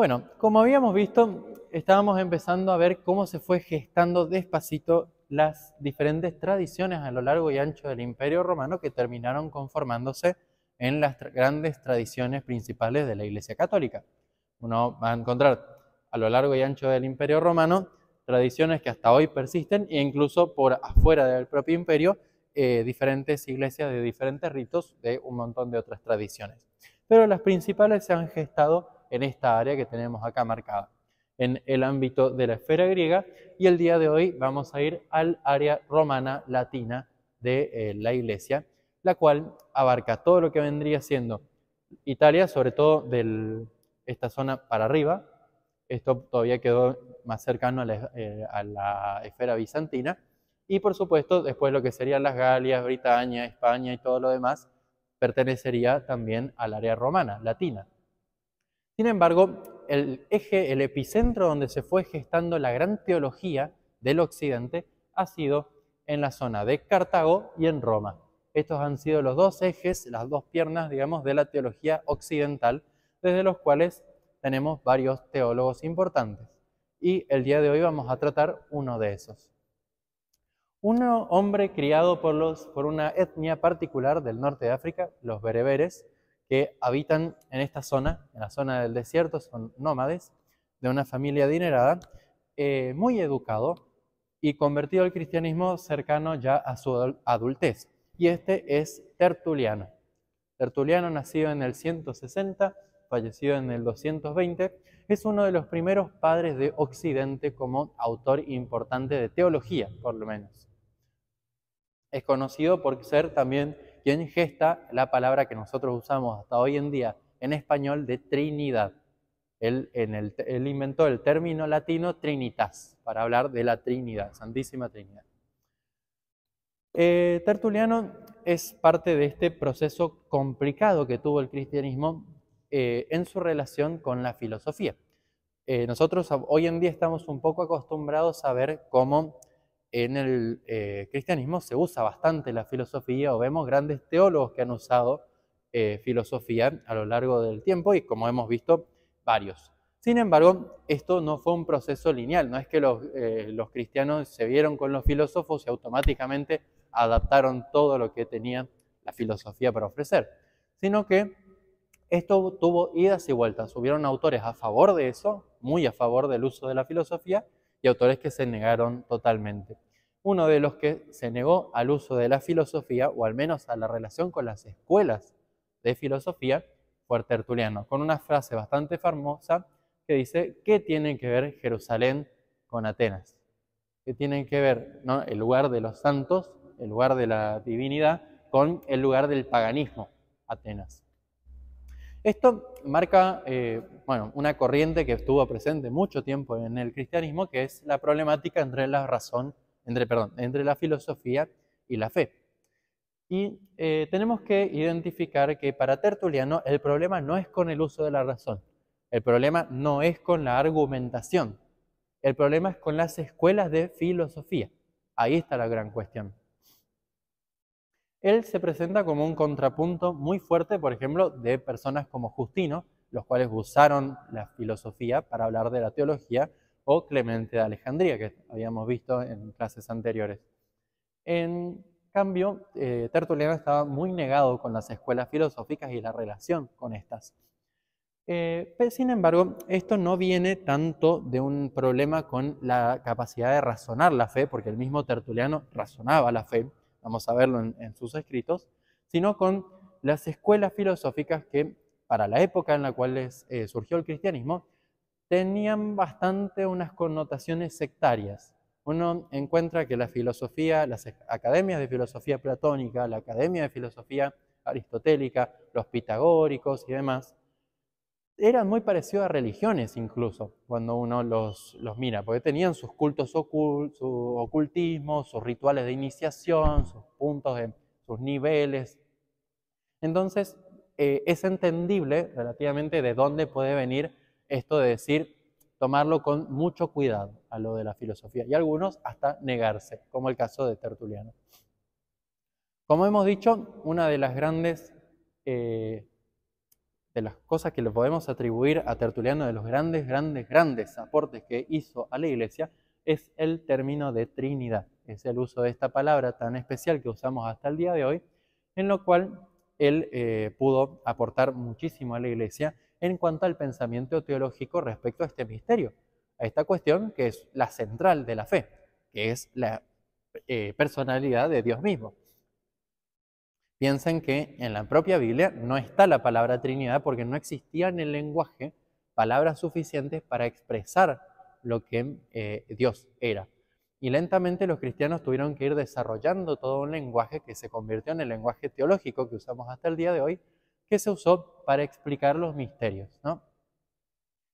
Bueno, como habíamos visto, estábamos empezando a ver cómo se fue gestando despacito las diferentes tradiciones a lo largo y ancho del Imperio Romano que terminaron conformándose en las grandes tradiciones principales de la Iglesia Católica. Uno va a encontrar a lo largo y ancho del Imperio Romano tradiciones que hasta hoy persisten e incluso por afuera del propio imperio, diferentes iglesias de diferentes ritos de un montón de otras tradiciones. Pero las principales se han gestado en esta área que tenemos acá marcada, en el ámbito de la esfera griega, y el día de hoy vamos a ir al área romana latina de la iglesia, la cual abarca todo lo que vendría siendo Italia, sobre todo de esta zona para arriba. Esto todavía quedó más cercano a la esfera bizantina, y por supuesto después lo que serían las Galias, Britania, España y todo lo demás pertenecería también al área romana, latina. Sin embargo, el eje, el epicentro donde se fue gestando la gran teología del occidente ha sido en la zona de Cartago y en Roma. Estos han sido los dos ejes, las dos piernas, digamos, de la teología occidental, desde los cuales tenemos varios teólogos importantes. Y el día de hoy vamos a tratar uno de esos. Un hombre criado por una etnia particular del norte de África, los bereberes, que habitan en esta zona, en la zona del desierto, son nómades, de una familia adinerada, muy educado y convertido al cristianismo cercano ya a su adultez. Y este es Tertuliano. Tertuliano, nacido en el 160, fallecido en el 220, es uno de los primeros padres de Occidente como autor importante de teología, por lo menos. Es conocido por ser también quien gesta la palabra que nosotros usamos hasta hoy en día en español de Trinidad. Él inventó el término latino Trinitas para hablar de la Trinidad, Santísima Trinidad. Tertuliano es parte de este proceso complicado que tuvo el cristianismo en su relación con la filosofía. Nosotros hoy en día estamos un poco acostumbrados a ver cómo en el cristianismo se usa bastante la filosofía, o vemos grandes teólogos que han usado filosofía a lo largo del tiempo, y como hemos visto, varios. Sin embargo, esto no fue un proceso lineal, no es que los cristianos se vieron con los filósofos y automáticamente adaptaron todo lo que tenía la filosofía para ofrecer, sino que esto tuvo idas y vueltas. Hubieron autores a favor de eso, muy a favor del uso de la filosofía, y autores que se negaron totalmente. Uno de los que se negó al uso de la filosofía, o al menos a la relación con las escuelas de filosofía, fue Tertuliano, con una frase bastante famosa que dice: ¿qué tiene que ver Jerusalén con Atenas? ¿Qué tiene que ver, ¿no?, el lugar de los santos, el lugar de la divinidad, con el lugar del paganismo, Atenas? Esto marca una corriente que estuvo presente mucho tiempo en el cristianismo, que es la problemática entre la razón, entre la filosofía y la fe. Y tenemos que identificar que para Tertuliano el problema no es con el uso de la razón, el problema no es con la argumentación, el problema es con las escuelas de filosofía. Ahí está la gran cuestión. Él se presenta como un contrapunto muy fuerte, por ejemplo, de personas como Justino, los cuales usaron la filosofía para hablar de la teología, o Clemente de Alejandría, que habíamos visto en clases anteriores. En cambio, Tertuliano estaba muy negado con las escuelas filosóficas y la relación con estas. Sin embargo, esto no viene tanto de un problema con la capacidad de razonar la fe, porque el mismo Tertuliano razonaba la fe, vamos a verlo en sus escritos, sino con las escuelas filosóficas que, para la época en la cual surgió el cristianismo, tenían bastante unas connotaciones sectarias. Uno encuentra que la filosofía, las academias de filosofía platónica, la academia de filosofía aristotélica, los pitagóricos y demás, eran muy parecidos a religiones incluso, cuando uno los mira, porque tenían sus cultos su ocultismo, sus rituales de iniciación, sus puntos, sus niveles. Entonces, es entendible relativamente de dónde puede venir esto de decir, tomarlo con mucho cuidado a lo de la filosofía, y algunos hasta negarse, como el caso de Tertuliano. Como hemos dicho, una de las grandes de las cosas que le podemos atribuir a Tertuliano, de los grandes aportes que hizo a la Iglesia, es el término de Trinidad. Es el uso de esta palabra tan especial que usamos hasta el día de hoy, en lo cual él pudo aportar muchísimo a la Iglesia en cuanto al pensamiento teológico respecto a este misterio, a esta cuestión que es la central de la fe, que es la personalidad de Dios mismo. Piensen que en la propia Biblia no está la palabra Trinidad porque no existía en el lenguaje palabras suficientes para expresar lo que Dios era. Y lentamente los cristianos tuvieron que ir desarrollando todo un lenguaje que se convirtió en el lenguaje teológico que usamos hasta el día de hoy, que se usó para explicar los misterios, ¿no?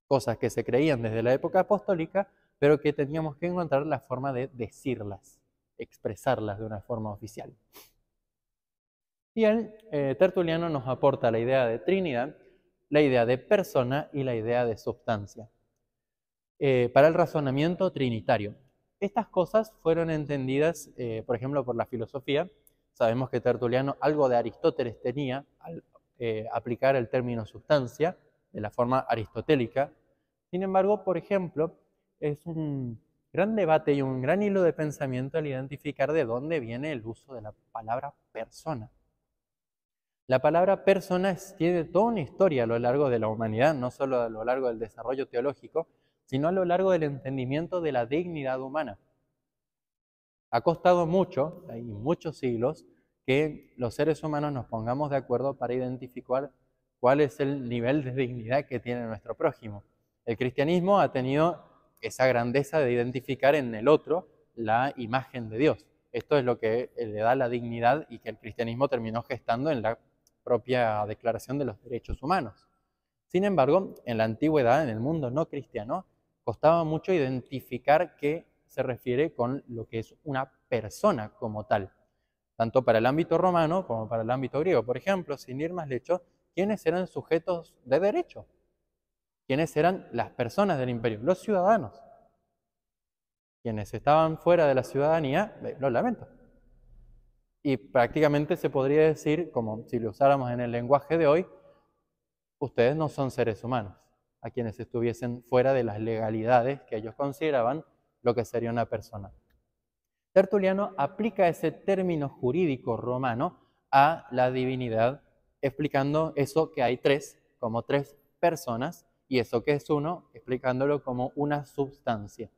Cosas que se creían desde la época apostólica, pero que teníamos que encontrar la forma de decirlas, expresarlas de una forma oficial. Y Tertuliano nos aporta la idea de Trinidad, la idea de persona y la idea de substancia. Para el razonamiento trinitario. Estas cosas fueron entendidas, por ejemplo, por la filosofía. Sabemos que Tertuliano algo de Aristóteles tenía al aplicar el término sustancia de la forma aristotélica. Sin embargo, por ejemplo, es un gran debate y un gran hilo de pensamiento al identificar de dónde viene el uso de la palabra persona. La palabra persona tiene toda una historia a lo largo de la humanidad, no solo a lo largo del desarrollo teológico, sino a lo largo del entendimiento de la dignidad humana. Ha costado mucho, y muchos siglos, que los seres humanos nos pongamos de acuerdo para identificar cuál es el nivel de dignidad que tiene nuestro prójimo. El cristianismo ha tenido esa grandeza de identificar en el otro la imagen de Dios. Esto es lo que le da la dignidad y que el cristianismo terminó gestando en la propia Declaración de los Derechos Humanos. Sin embargo, en la antigüedad, en el mundo no cristiano, costaba mucho identificar qué se refiere con lo que es una persona como tal, tanto para el ámbito romano como para el ámbito griego. Por ejemplo, sin ir más lejos, ¿quiénes eran sujetos de derecho? ¿Quiénes eran las personas del imperio? Los ciudadanos. Quienes estaban fuera de la ciudadanía, lo lamento. Y prácticamente se podría decir, como si lo usáramos en el lenguaje de hoy, ustedes no son seres humanos, a quienes estuviesen fuera de las legalidades que ellos consideraban lo que sería una persona. Tertuliano aplica ese término jurídico romano a la divinidad, explicando eso que hay tres, como tres personas, y eso que es uno, explicándolo como una substancia.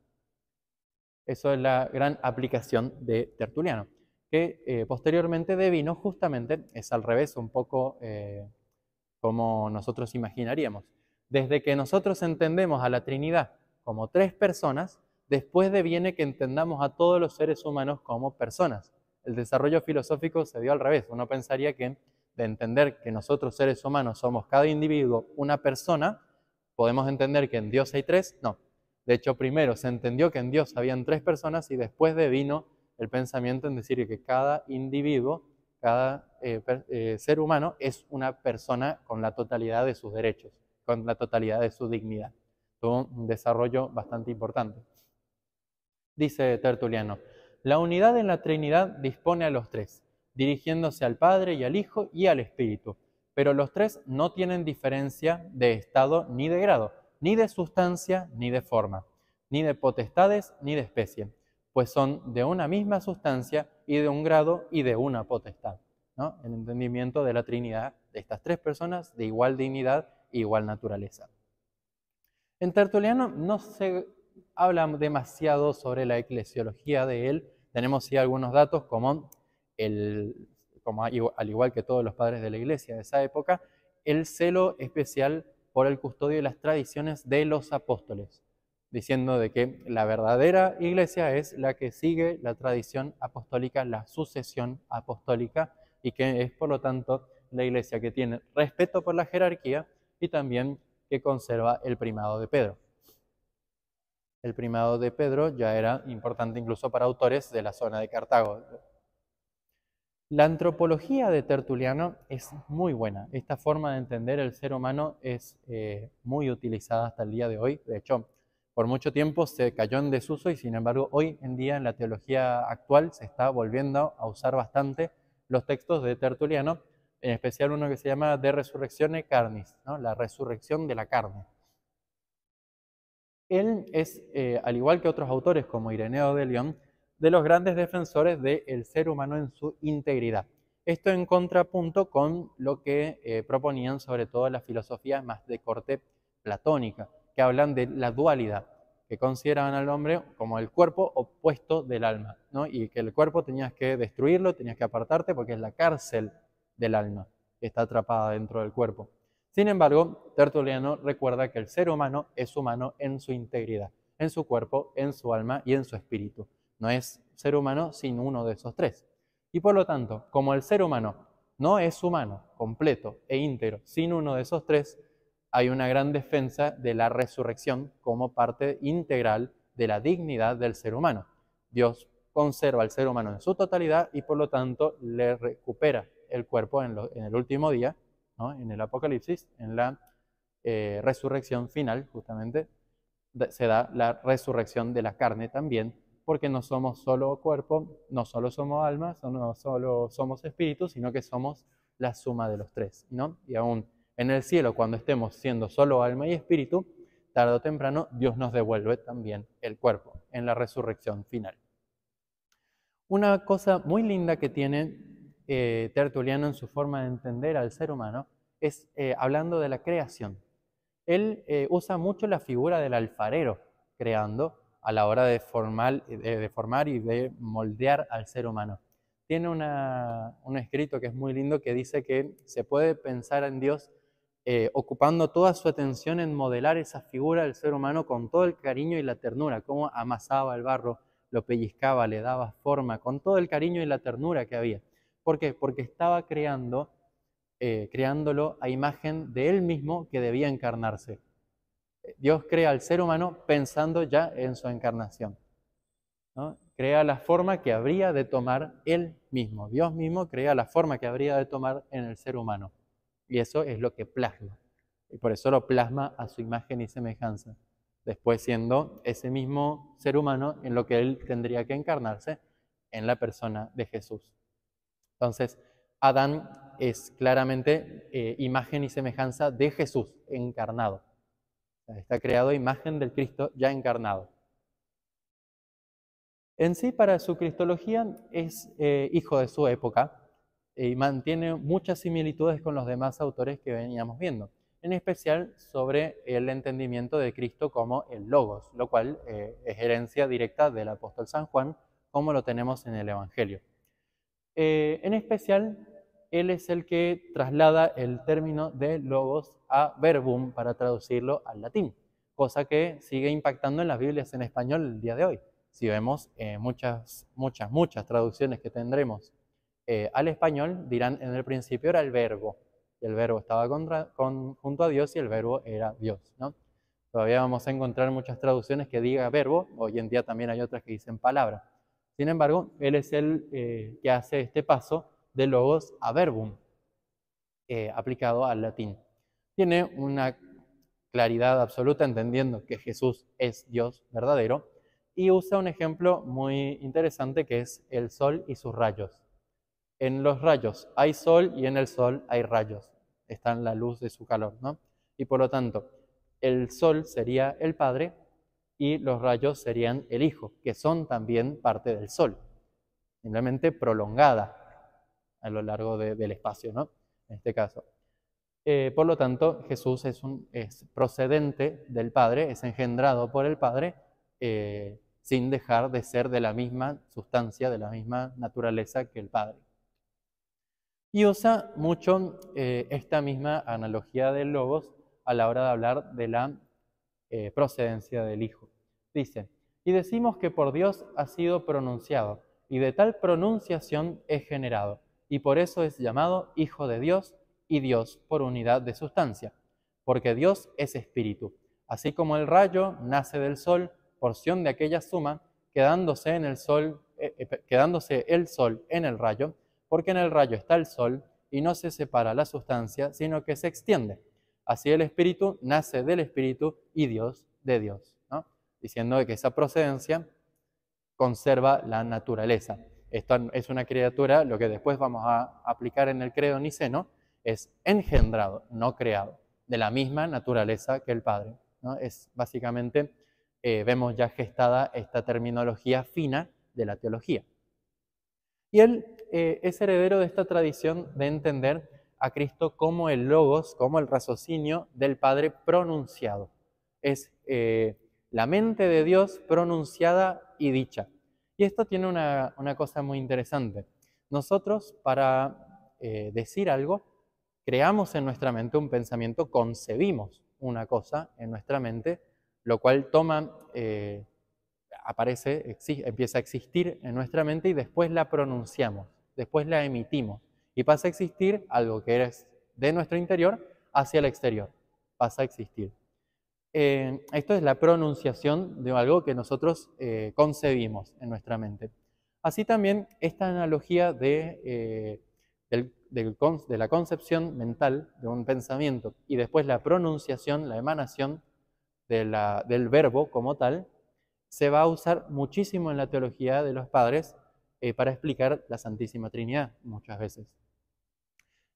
Eso es la gran aplicación de Tertuliano, que posteriormente devino justamente, es al revés un poco como nosotros imaginaríamos. Desde que nosotros entendemos a la Trinidad como tres personas, después deviene que entendamos a todos los seres humanos como personas. El desarrollo filosófico se dio al revés. Uno pensaría que de entender que nosotros seres humanos somos cada individuo una persona, podemos entender que en Dios hay tres. No. De hecho, primero se entendió que en Dios habían tres personas y después devino el pensamiento en decir que cada individuo, cada ser humano es una persona con la totalidad de sus derechos, con la totalidad de su dignidad. Todo un desarrollo bastante importante. Dice Tertuliano, la unidad en la Trinidad dispone a los tres, dirigiéndose al Padre y al Hijo y al Espíritu, pero los tres no tienen diferencia de estado ni de grado, ni de sustancia ni de forma, ni de potestades ni de especie, pues son de una misma sustancia y de un grado y de una potestad, ¿no? El entendimiento de la Trinidad de estas tres personas de igual dignidad e igual naturaleza. En Tertuliano no se habla demasiado sobre la eclesiología de él. Tenemos sí algunos datos como al igual que todos los padres de la iglesia de esa época, el celo especial por el custodio de las tradiciones de los apóstoles, diciendo de que la verdadera iglesia es la que sigue la tradición apostólica, la sucesión apostólica, y que es por lo tanto la iglesia que tiene respeto por la jerarquía y también que conserva el primado de Pedro. El primado de Pedro ya era importante incluso para autores de la zona de Cartago. La antropología de Tertuliano es muy buena. Esta forma de entender el ser humano es muy utilizada hasta el día de hoy. De hecho, por mucho tiempo se cayó en desuso y sin embargo hoy en día en la teología actual se está volviendo a usar bastante los textos de Tertuliano en especial uno que se llama De Resurrectione Carnis, ¿no? La resurrección de la carne. Él es, al igual que otros autores como Ireneo de León, de los grandes defensores del ser humano en su integridad. Esto en contrapunto con lo que proponían sobre todo las filosofías más de corte platónica, que hablan de la dualidad, que consideraban al hombre como el cuerpo opuesto del alma, ¿no? Y que el cuerpo tenías que destruirlo, tenías que apartarte porque es la cárcel del alma, que está atrapada dentro del cuerpo. Sin embargo, Tertuliano recuerda que el ser humano es humano en su integridad, en su cuerpo, en su alma y en su espíritu. No es ser humano sin uno de esos tres. Y por lo tanto, como el ser humano no es humano, completo e íntegro, sin uno de esos tres, hay una gran defensa de la resurrección como parte integral de la dignidad del ser humano. Dios conserva al ser humano en su totalidad y por lo tanto le recupera el cuerpo en el último día, ¿no? En el Apocalipsis, en la resurrección final, justamente, se da la resurrección de la carne también, porque no somos solo cuerpo, no solo somos alma, no solo somos espíritu, sino que somos la suma de los tres, ¿no? Y aún en el cielo, cuando estemos siendo solo alma y espíritu, tarde o temprano Dios nos devuelve también el cuerpo en la resurrección final. Una cosa muy linda que tiene Tertuliano en su forma de entender al ser humano es hablando de la creación. Él usa mucho la figura del alfarero creando a la hora de formar y de moldear al ser humano. Tiene un escrito que es muy lindo que dice que se puede pensar en Dios ocupando toda su atención en modelar esa figura del ser humano con todo el cariño y la ternura, cómo amasaba el barro, lo pellizcaba, le daba forma, con todo el cariño y la ternura que había. ¿Por qué? Porque estaba creándolo a imagen de él mismo que debía encarnarse. Dios crea al ser humano pensando ya en su encarnación, ¿no? Crea la forma que habría de tomar él mismo. Dios mismo crea la forma que habría de tomar en el ser humano. Y eso es lo que plasma. Y por eso lo plasma a su imagen y semejanza. Después siendo ese mismo ser humano en lo que él tendría que encarnarse en la persona de Jesús. Entonces, Adán es claramente imagen y semejanza de Jesús encarnado. Está creado imagen del Cristo ya encarnado. En sí, para su cristología, es hijo de su época y mantiene muchas similitudes con los demás autores que veníamos viendo, en especial sobre el entendimiento de Cristo como el Logos, lo cual es herencia directa del apóstol San Juan, como lo tenemos en el Evangelio. En especial, él es el que traslada el término de Logos a verbum para traducirlo al latín, cosa que sigue impactando en las Biblias en español el día de hoy. Si vemos muchas traducciones que tendremos al español, dirán en el principio era el verbo, y el verbo estaba junto a Dios y el verbo era Dios, ¿no? Todavía vamos a encontrar muchas traducciones que diga verbo, hoy en día también hay otras que dicen palabra. Sin embargo, él es el que hace este paso de logos a verbum, aplicado al latín. Tiene una claridad absoluta entendiendo que Jesús es Dios verdadero y usa un ejemplo muy interesante que es el sol y sus rayos. En los rayos hay sol y en el sol hay rayos. Está en la luz de su calor, ¿no? Y por lo tanto, el sol sería el Padre y los rayos serían el Hijo, que son también parte del Sol, simplemente prolongada a lo largo del espacio, ¿no? En este caso. Por lo tanto, Jesús es procedente del Padre, es engendrado por el Padre, sin dejar de ser de la misma sustancia, de la misma naturaleza que el Padre. Y usa mucho esta misma analogía del Logos a la hora de hablar de la procedencia del Hijo. Dice, y decimos que por Dios ha sido pronunciado, y de tal pronunciación es generado, y por eso es llamado Hijo de Dios y Dios por unidad de sustancia, porque Dios es espíritu, así como el rayo nace del sol, porción de aquella suma, quedándose el sol en el rayo, porque en el rayo está el sol, y no se separa la sustancia, sino que se extiende. Así el espíritu nace del espíritu y Dios de Dios, ¿no? Diciendo que esa procedencia conserva la naturaleza. esto es una criatura, lo que después vamos a aplicar en el credo niceno, es engendrado, no creado, de la misma naturaleza que el Padre, ¿no? Es básicamente, vemos ya gestada esta terminología fina de la teología. Y él es heredero de esta tradición de entender a Cristo como el logos, como el raciocinio del Padre pronunciado. Es la mente de Dios pronunciada y dicha. Y esto tiene una cosa muy interesante. Nosotros, para decir algo, creamos en nuestra mente un pensamiento, concebimos una cosa en nuestra mente, lo cual toma, empieza a existir en nuestra mente y después la pronunciamos, después la emitimos y pasa a existir algo que es de nuestro interior hacia el exterior, pasa a existir. Esto es la pronunciación de algo que nosotros concebimos en nuestra mente. Así también esta analogía de la concepción mental de un pensamiento y después la pronunciación, la emanación del verbo como tal, se va a usar muchísimo en la teología de los padres para explicar la Santísima Trinidad muchas veces.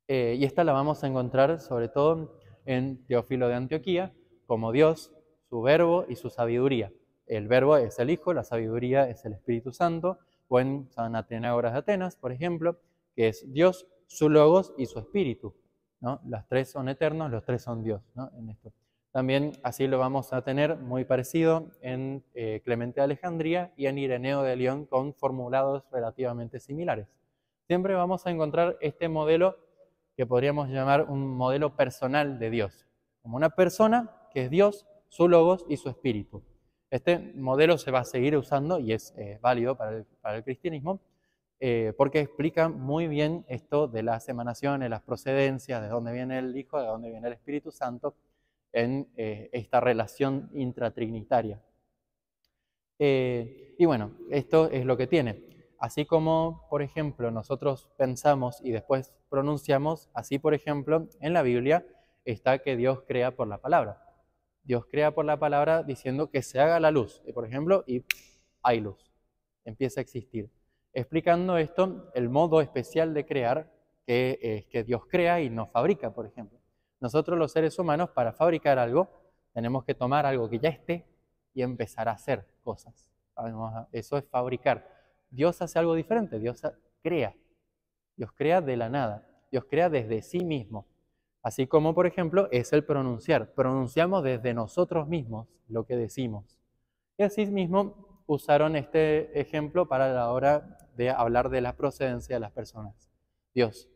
Y esta la vamos a encontrar sobre todo en Teófilo de Antioquía, como Dios, su verbo y su sabiduría. El verbo es el Hijo, la sabiduría es el Espíritu Santo, o en San Atenágoras de Atenas, por ejemplo, que es Dios, su logos y su espíritu, ¿no? Los tres son eternos, los tres son Dios, ¿no? En esto. También así lo vamos a tener muy parecido en Clemente de Alejandría y en Ireneo de León, con formulados relativamente similares. Siempre vamos a encontrar este modelo que podríamos llamar un modelo personal de Dios, como una persona que es Dios, su logos y su espíritu. Este modelo se va a seguir usando y es válido para el cristianismo, porque explica muy bien esto de las emanaciones, las procedencias, de dónde viene el Hijo, de dónde viene el Espíritu Santo, en esta relación intratrinitaria. Y bueno, esto es lo que tiene. Así como, por ejemplo, nosotros pensamos y después pronunciamos, así, por ejemplo, en la Biblia está que Dios crea por la palabra. Dios crea por la palabra diciendo que se haga la luz, por ejemplo, y hay luz, empieza a existir. Explicando esto, el modo especial de crear, que es que Dios crea y no fabrica, por ejemplo. Nosotros los seres humanos, para fabricar algo, tenemos que tomar algo que ya esté y empezar a hacer cosas. Eso es fabricar. Dios hace algo diferente, Dios crea. Dios crea de la nada, Dios crea desde sí mismo. Así como, por ejemplo, es el pronunciar. Pronunciamos desde nosotros mismos lo que decimos. Y así mismo usaron este ejemplo para la hora de hablar de la procedencia de las personas. Dios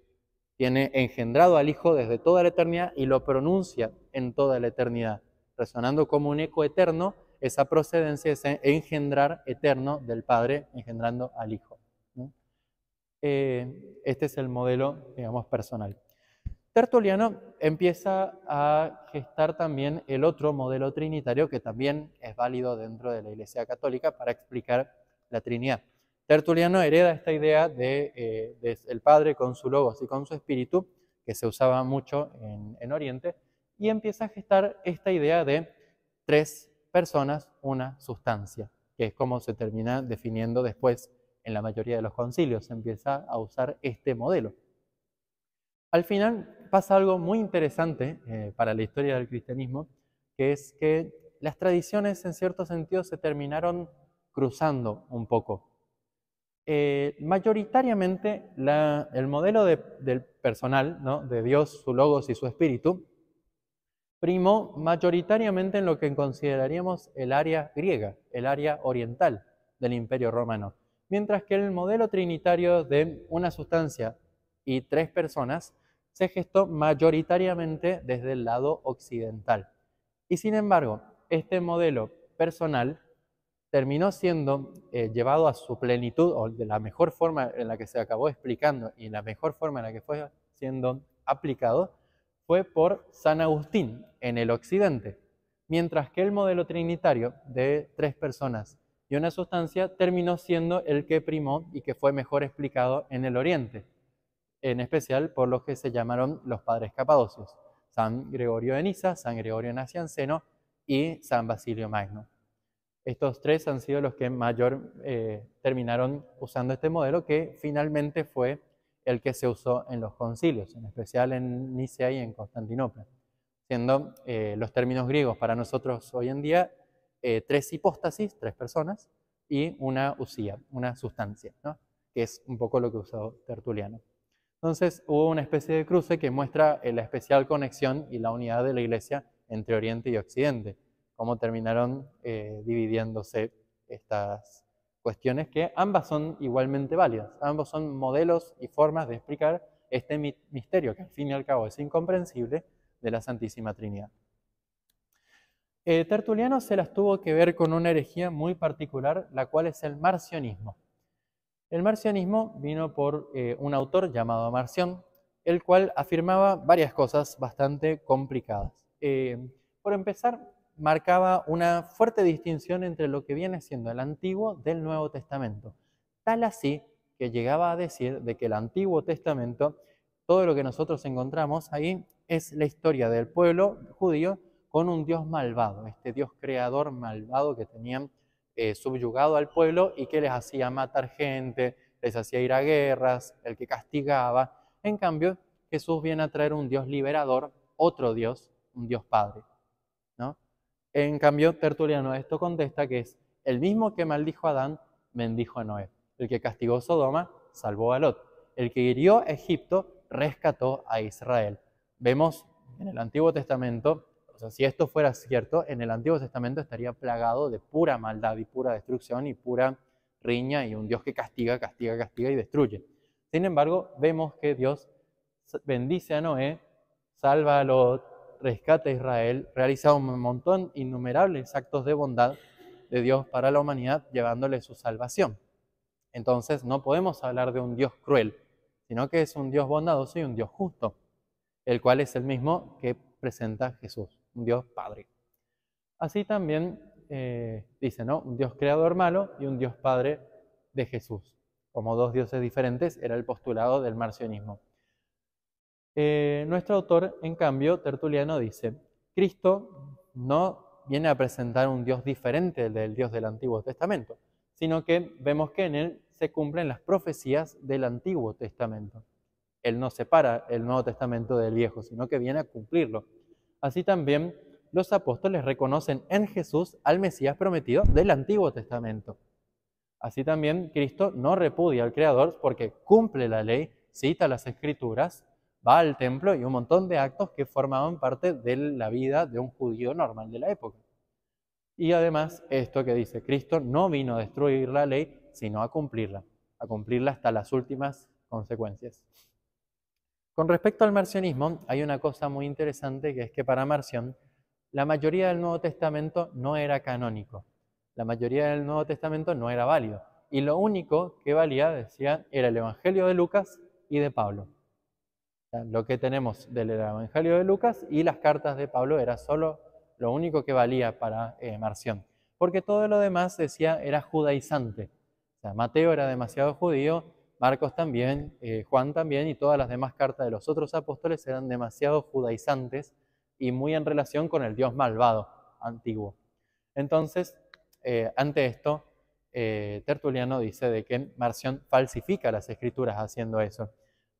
tiene engendrado al Hijo desde toda la eternidad y lo pronuncia en toda la eternidad, resonando como un eco eterno esa procedencia, ese engendrar eterno del Padre engendrando al Hijo, ¿no? Este es el modelo, digamos, personal. Tertuliano empieza a gestar también el otro modelo trinitario que también es válido dentro de la Iglesia Católica para explicar la Trinidad. Tertuliano hereda esta idea de el Padre con su logos y con su espíritu, que se usaba mucho en Oriente, y empieza a gestar esta idea de tres personas, una sustancia, que es como se termina definiendo después en la mayoría de los concilios. Se empieza a usar este modelo. Al final pasa algo muy interesante para la historia del cristianismo, que es que las tradiciones en cierto sentido se terminaron cruzando un poco. Mayoritariamente el modelo del personal, ¿no?, de Dios, su logos y su espíritu, primó mayoritariamente en lo que consideraríamos el área griega, el área oriental del Imperio Romano, mientras que el modelo trinitario de una sustancia y tres personas se gestó mayoritariamente desde el lado occidental. Y sin embargo, este modelo personal terminó siendo llevado a su plenitud, o de la mejor forma en la que se acabó explicando y la mejor forma en la que fue siendo aplicado, fue por San Agustín en el occidente, mientras que el modelo trinitario de tres personas y una sustancia terminó siendo el que primó y que fue mejor explicado en el oriente, en especial por los que se llamaron los padres capadocios, San Gregorio de Niza, San Gregorio Nacianceno y San Basilio Magno. Estos tres han sido los que mayor terminaron usando este modelo, que finalmente fue el que se usó en los concilios, en especial en Nicea y en Constantinopla, siendo los términos griegos para nosotros hoy en día tres hipóstasis, tres personas, y una usía, una sustancia, ¿no? Que es un poco lo que usó Tertuliano. Entonces hubo una especie de cruce que muestra la especial conexión y la unidad de la Iglesia entre Oriente y Occidente, cómo terminaron dividiéndose estas cuestiones, que ambas son igualmente válidas, ambos son modelos y formas de explicar este misterio que al fin y al cabo es incomprensible de la Santísima Trinidad. Tertuliano se las tuvo que ver con una herejía muy particular, la cual es el marcionismo. El marcionismo vino por un autor llamado Marción, el cual afirmaba varias cosas bastante complicadas. Por empezar, marcaba una fuerte distinción entre lo que viene siendo el Antiguo del Nuevo Testamento, tal así que llegaba a decir de que el Antiguo Testamento, todo lo que nosotros encontramos ahí, es la historia del pueblo judío con un Dios malvado, este Dios creador malvado que tenían subyugado al pueblo y que les hacía matar gente, les hacía ir a guerras, el que castigaba. En cambio, Jesús viene a traer un Dios liberador, otro Dios, un Dios Padre, ¿no? En cambio, Tertuliano a esto contesta que es el mismo que maldijo a Adán, bendijo a Noé. El que castigó Sodoma, salvó a Lot. El que hirió a Egipto, rescató a Israel. Vemos en el Antiguo Testamento, o sea, si esto fuera cierto, en el Antiguo Testamento estaría plagado de pura maldad y pura destrucción y pura riña y un Dios que castiga, castiga, castiga y destruye. Sin embargo, vemos que Dios bendice a Noé, salva a Lot, rescata a Israel, realiza un montón, innumerables actos de bondad de Dios para la humanidad, llevándole su salvación. Entonces no podemos hablar de un Dios cruel, sino que es un Dios bondadoso y un Dios justo, el cual es el mismo que presenta Jesús, un Dios Padre. Así también dice, ¿no? Un Dios creador malo y un Dios Padre de Jesús. Como dos dioses diferentes era el postulado del marcionismo. Nuestro autor, en cambio, Tertuliano, dice, Cristo no viene a presentar un Dios diferente del Dios del Antiguo Testamento, sino que vemos que en él se cumplen las profecías del Antiguo Testamento. Él no separa el Nuevo Testamento del Viejo, sino que viene a cumplirlo. Así también los apóstoles reconocen en Jesús al Mesías prometido del Antiguo Testamento. Así también Cristo no repudia al Creador porque cumple la ley, cita las Escrituras, va al templo y un montón de actos que formaban parte de la vida de un judío normal de la época. Y además, esto que dice, Cristo no vino a destruir la ley, sino a cumplirla hasta las últimas consecuencias. Con respecto al marcionismo, hay una cosa muy interesante, que es que para Marción, la mayoría del Nuevo Testamento no era canónico. La mayoría del Nuevo Testamento no era válido. Y lo único que valía, decía, era el Evangelio de Lucas y de Pablo. Lo que tenemos del Evangelio de Lucas y las cartas de Pablo era solo lo único que valía para Marción. Porque todo lo demás, decía, era judaizante. O sea, Mateo era demasiado judío, Marcos también, Juan también, y todas las demás cartas de los otros apóstoles eran demasiado judaizantes y muy en relación con el Dios malvado antiguo. Entonces, ante esto, Tertuliano dice de que Marción falsifica las escrituras haciendo eso,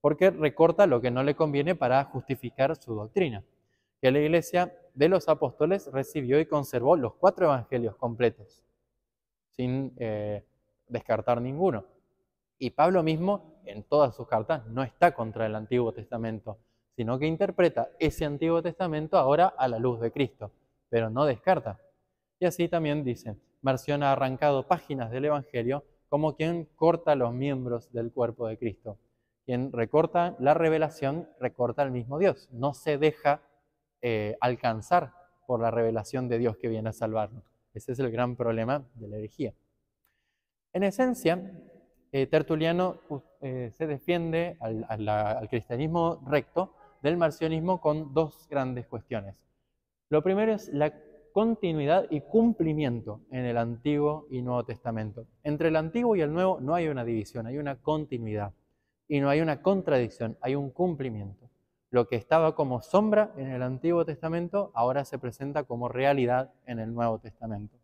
porque recorta lo que no le conviene para justificar su doctrina. Que la iglesia de los apóstoles recibió y conservó los 4 evangelios completos, sin descartar ninguno. Y Pablo mismo, en todas sus cartas, no está contra el Antiguo Testamento, sino que interpreta ese Antiguo Testamento ahora a la luz de Cristo, pero no descarta. Y así también dice, Marción ha arrancado páginas del Evangelio como quien corta los miembros del cuerpo de Cristo. Quien recorta la revelación, recorta al mismo Dios. No se deja alcanzar por la revelación de Dios que viene a salvarnos. Ese es el gran problema de la herejía. En esencia, Tertuliano se defiende al cristianismo recto del marcionismo con 2 grandes cuestiones. Lo primero es la continuidad y cumplimiento en el Antiguo y Nuevo Testamento. Entre el Antiguo y el Nuevo no hay una división, hay una continuidad. Y no hay una contradicción, hay un cumplimiento. Lo que estaba como sombra en el Antiguo Testamento ahora se presenta como realidad en el Nuevo Testamento.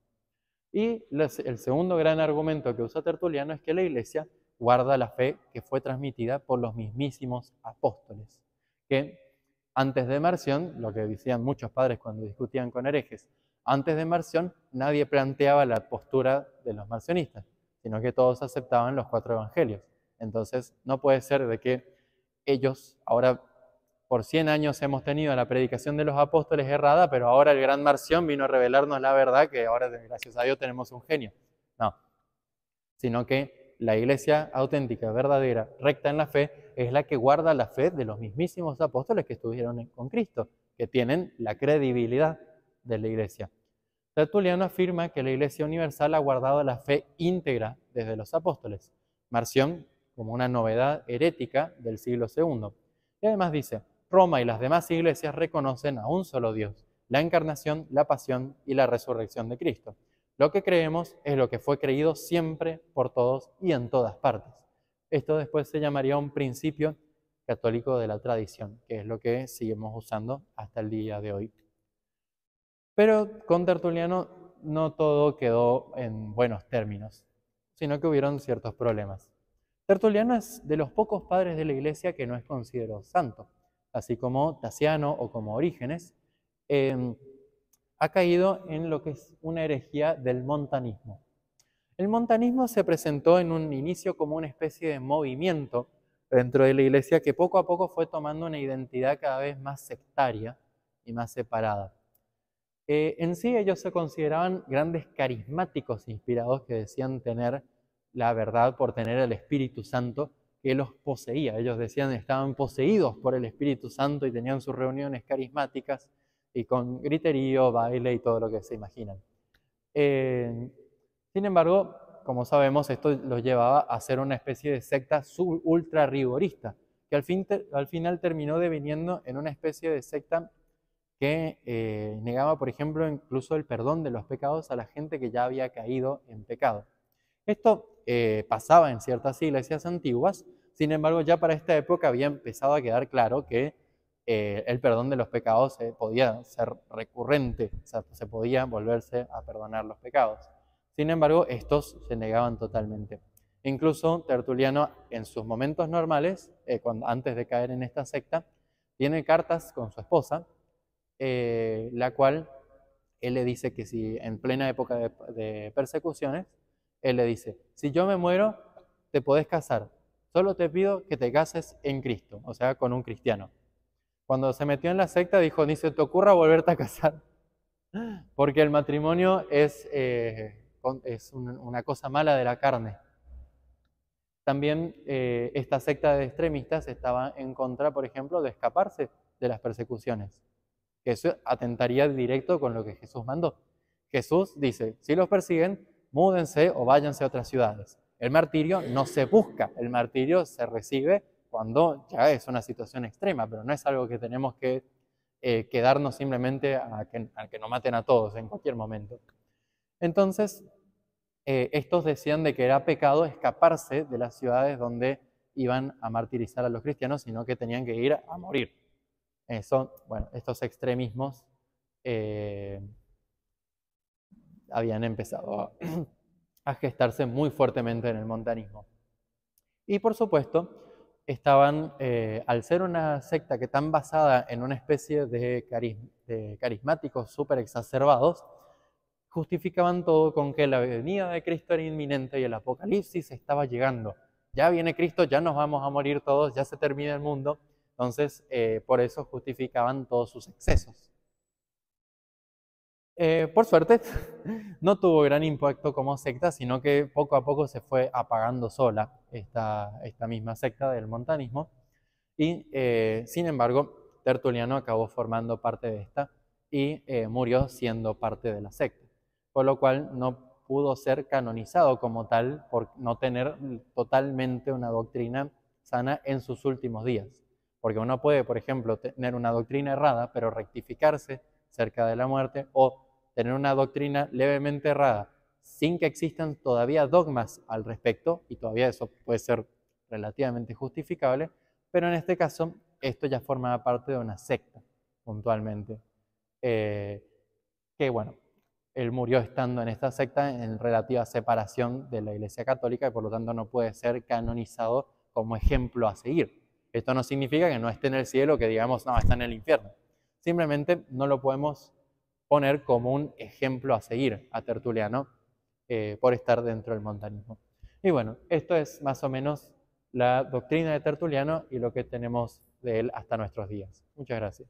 Y el segundo gran argumento que usa Tertuliano es que la Iglesia guarda la fe que fue transmitida por los mismísimos apóstoles, que antes de Marción, lo que decían muchos padres cuando discutían con herejes, antes de Marción nadie planteaba la postura de los marcionistas, sino que todos aceptaban los 4 evangelios. Entonces no puede ser de que ellos, ahora por 100 años hemos tenido la predicación de los apóstoles errada, pero ahora el gran Marción vino a revelarnos la verdad, que ahora gracias a Dios tenemos un genio. No, sino que la iglesia auténtica, verdadera, recta en la fe, es la que guarda la fe de los mismísimos apóstoles que estuvieron con Cristo, que tienen la credibilidad de la iglesia. Tertuliano afirma que la Iglesia Universal ha guardado la fe íntegra desde los apóstoles, Marción como una novedad herética del siglo II. Y además dice, Roma y las demás iglesias reconocen a un solo Dios, la encarnación, la pasión y la resurrección de Cristo. Lo que creemos es lo que fue creído siempre por todos y en todas partes. Esto después se llamaría un principio católico de la tradición, que es lo que seguimos usando hasta el día de hoy. Pero con Tertuliano no todo quedó en buenos términos, sino que hubieron ciertos problemas. Tertuliano es de los pocos padres de la Iglesia que no es considerado santo, así como Tasiano o como Orígenes, ha caído en lo que es una herejía del montanismo. El montanismo se presentó en un inicio como una especie de movimiento dentro de la Iglesia que poco a poco fue tomando una identidad cada vez más sectaria y más separada. En sí ellos se consideraban grandes carismáticos inspirados que decían tener la verdad por tener el Espíritu Santo que los poseía. Ellos decían que estaban poseídos por el Espíritu Santo y tenían sus reuniones carismáticas y con griterío, baile y todo lo que se imaginan. Sin embargo, como sabemos, esto los llevaba a ser una especie de secta ultra rigorista, que al final terminó deviniendo en una especie de secta que negaba, por ejemplo, incluso el perdón de los pecados a la gente que ya había caído en pecado. Esto pasaba en ciertas iglesias antiguas, sin embargo, ya para esta época había empezado a quedar claro que el perdón de los pecados podía ser recurrente, o sea, se podía volverse a perdonar los pecados. Sin embargo, estos se negaban totalmente. Incluso Tertuliano, en sus momentos normales, antes de caer en esta secta, tiene cartas con su esposa, la cual él le dice que si en plena época de persecuciones, él le dice, si yo me muero, te podés casar, solo te pido que te cases en Cristo, o sea, con un cristiano. Cuando se metió en la secta dijo, ni se te ocurra volverte a casar, porque el matrimonio es una cosa mala de la carne. También esta secta de extremistas estaba en contra, por ejemplo, de escaparse de las persecuciones, que eso atentaría directo con lo que Jesús mandó. Jesús dice, si los persiguen, múdense o váyanse a otras ciudades. El martirio no se busca, el martirio se recibe cuando ya es una situación extrema, pero no es algo que tenemos que quedarnos simplemente a que nos maten a todos en cualquier momento. Entonces, estos decían de que era pecado escaparse de las ciudades donde iban a martirizar a los cristianos, sino que tenían que ir a morir. Bueno, estos extremismos habían empezado a gestarse muy fuertemente en el montanismo. Y por supuesto, estaban, al ser una secta que tan basada en una especie de carismáticos súper exacerbados, justificaban todo con que la venida de Cristo era inminente y el apocalipsis estaba llegando. Ya viene Cristo, ya nos vamos a morir todos, ya se termina el mundo. Entonces, por eso justificaban todos sus excesos. Por suerte, no tuvo gran impacto como secta, sino que poco a poco se fue apagando sola esta misma secta del montanismo. Y, sin embargo, Tertuliano acabó formando parte de esta y murió siendo parte de la secta, por lo cual no pudo ser canonizado como tal por no tener totalmente una doctrina sana en sus últimos días. Porque uno puede, por ejemplo, tener una doctrina errada, pero rectificarse cerca de la muerte, o tener una doctrina levemente errada sin que existan todavía dogmas al respecto, y todavía eso puede ser relativamente justificable, pero en este caso esto ya formaba parte de una secta, puntualmente. Que bueno, él murió estando en esta secta en relativa separación de la Iglesia Católica y por lo tanto no puede ser canonizado como ejemplo a seguir. Esto no significa que no esté en el cielo, que digamos, no, está en el infierno. Simplemente no lo podemos poner como un ejemplo a seguir a Tertuliano por estar dentro del montanismo. Y bueno, esto es más o menos la doctrina de Tertuliano y lo que tenemos de él hasta nuestros días. Muchas gracias.